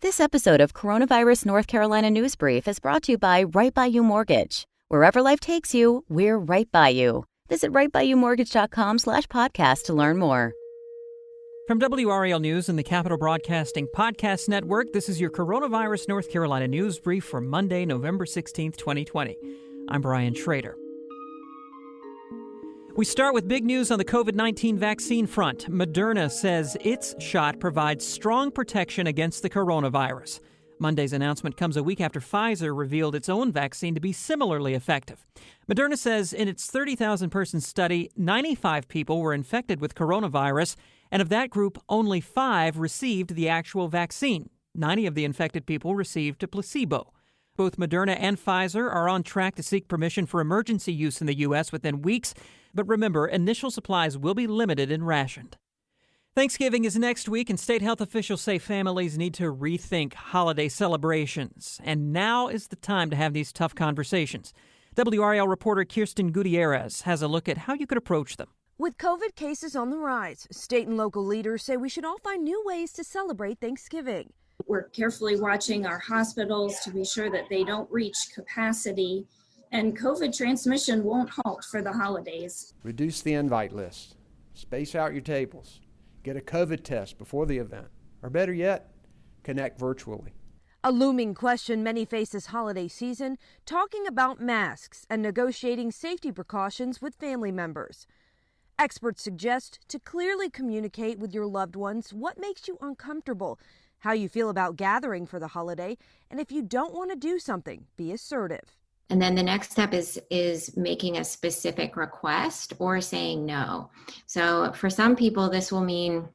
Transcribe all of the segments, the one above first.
This episode of Coronavirus North Carolina News Brief is brought to you by Right By You Mortgage. Wherever life takes you, we're right by you. Visit rightbyyouMortgage.com/podcast to learn more. From WRAL News and the Capital Broadcasting Podcast Network, this is your Coronavirus North Carolina News Brief for Monday, November 16th, 2020. I'm Brian Schrader. We start with big news on the COVID-19 vaccine front. Moderna says its shot provides strong protection against the coronavirus. Monday's announcement comes a week after Pfizer revealed its own vaccine to be similarly effective. Moderna says in its 30,000-person study, 95 people were infected with coronavirus, and of that group, only 5 received the actual vaccine. 90 of the infected people received a placebo. Both Moderna and Pfizer are on track to seek permission for emergency use in the U.S. within weeks. But remember, initial supplies will be limited and rationed. Thanksgiving is next week, and state health officials say families need to rethink holiday celebrations. And now is the time to have these tough conversations. WRAL reporter Kirsten Gutierrez has a look at how you could approach them. With COVID cases on the rise, state and local leaders say we should all find new ways to celebrate Thanksgiving. We're carefully watching our hospitals to be sure that they don't reach capacity. And COVID transmission won't halt for the holidays. Reduce the invite list. Space out your tables. Get a COVID test before the event. Or better yet, connect virtually. A looming question many face this holiday season, talking about masks and negotiating safety precautions with family members. Experts suggest to clearly communicate with your loved ones what makes you uncomfortable, how you feel about gathering for the holiday, and if you don't want to do something, be assertive. And then the next step is making a specific request or saying no. So for some people, this will mean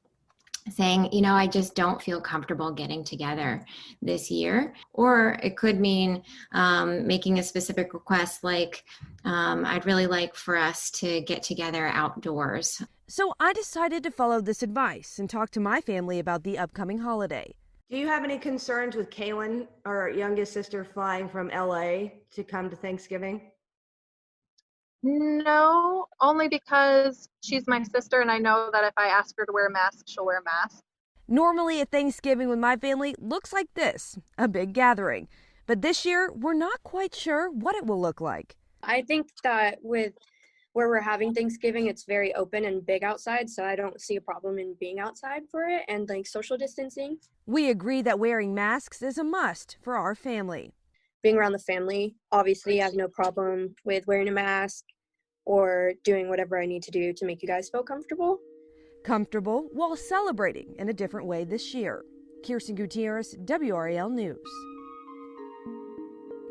saying, I just don't feel comfortable getting together this year. Or it could mean making a specific request like, I'd really like for us to get together outdoors. So I decided to follow this advice and talk to my family about the upcoming holiday. Do you have any concerns with Kaylin, our youngest sister, flying from LA to come to Thanksgiving? No, only because she's my sister and I know that if I ask her to wear a mask, she'll wear a mask. Normally a Thanksgiving with my family looks like this, a big gathering. But this year, we're not quite sure what it will look like. I think that with where we're having Thanksgiving, it's very open and big outside, so I don't see a problem in being outside for it and social distancing. We agree that wearing masks is a must for our family. Being around the family, obviously I have no problem with wearing a mask or doing whatever I need to do to make you guys feel comfortable. Comfortable while celebrating in a different way this year. Kirsten Gutierrez, WRAL News.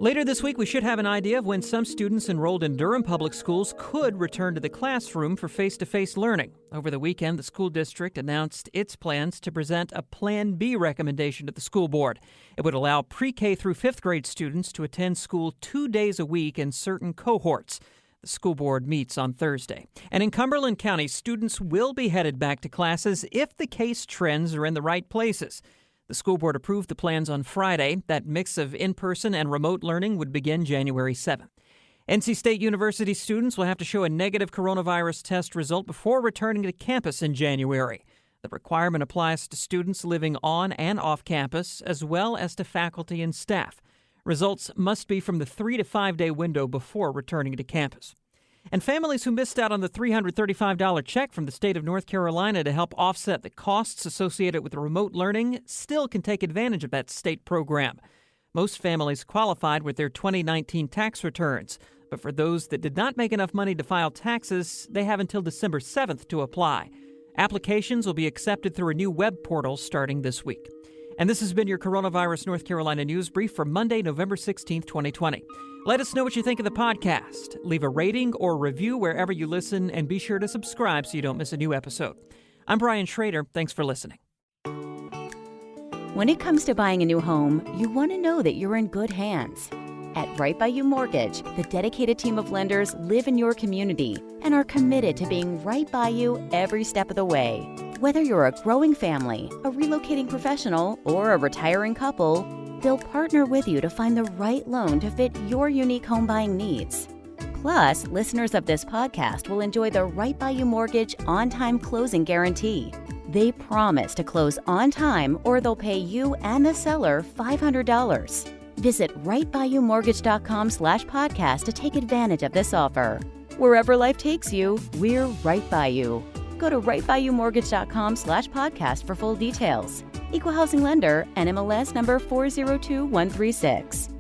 Later this week, we should have an idea of when some students enrolled in Durham Public Schools could return to the classroom for face-to-face learning. Over the weekend, the school district announced its plans to present a Plan B recommendation to the school board. It would allow pre-K through 5th grade students to attend school 2 days a week in certain cohorts. The school board meets on Thursday. And in Cumberland County, students will be headed back to classes if the case trends are in the right places. The school board approved the plans on Friday. That mix of in-person and remote learning would begin January 7th. NC State University students will have to show a negative coronavirus test result before returning to campus in January. The requirement applies to students living on and off campus, as well as to faculty and staff. Results must be from the 3 to 5 day window before returning to campus. And families who missed out on the $335 check from the state of North Carolina to help offset the costs associated with remote learning still can take advantage of that state program. Most families qualified with their 2019 tax returns, but for those that did not make enough money to file taxes, they have until December 7th to apply. Applications will be accepted through a new web portal starting this week. And this has been your Coronavirus North Carolina News Brief for Monday, November 16th, 2020. Let us know what you think of the podcast. Leave a rating or review wherever you listen, and be sure to subscribe so you don't miss a new episode. I'm Brian Schrader. Thanks for listening. When it comes to buying a new home, you want to know that you're in good hands. At Right By You Mortgage, the dedicated team of lenders live in your community and are committed to being right by you every step of the way. Whether you're a growing family, a relocating professional, or a retiring couple, they'll partner with you to find the right loan to fit your unique home buying needs. Plus, listeners of this podcast will enjoy the Right By You Mortgage on-time closing guarantee. They promise to close on time or they'll pay you and the seller $500. Visit rightbyyoumortgage.com/podcast to take advantage of this offer. Wherever life takes you, we're right by you. Go to rightbyyoumortgage.com/podcast for full details. Equal housing lender, NMLS number 402136.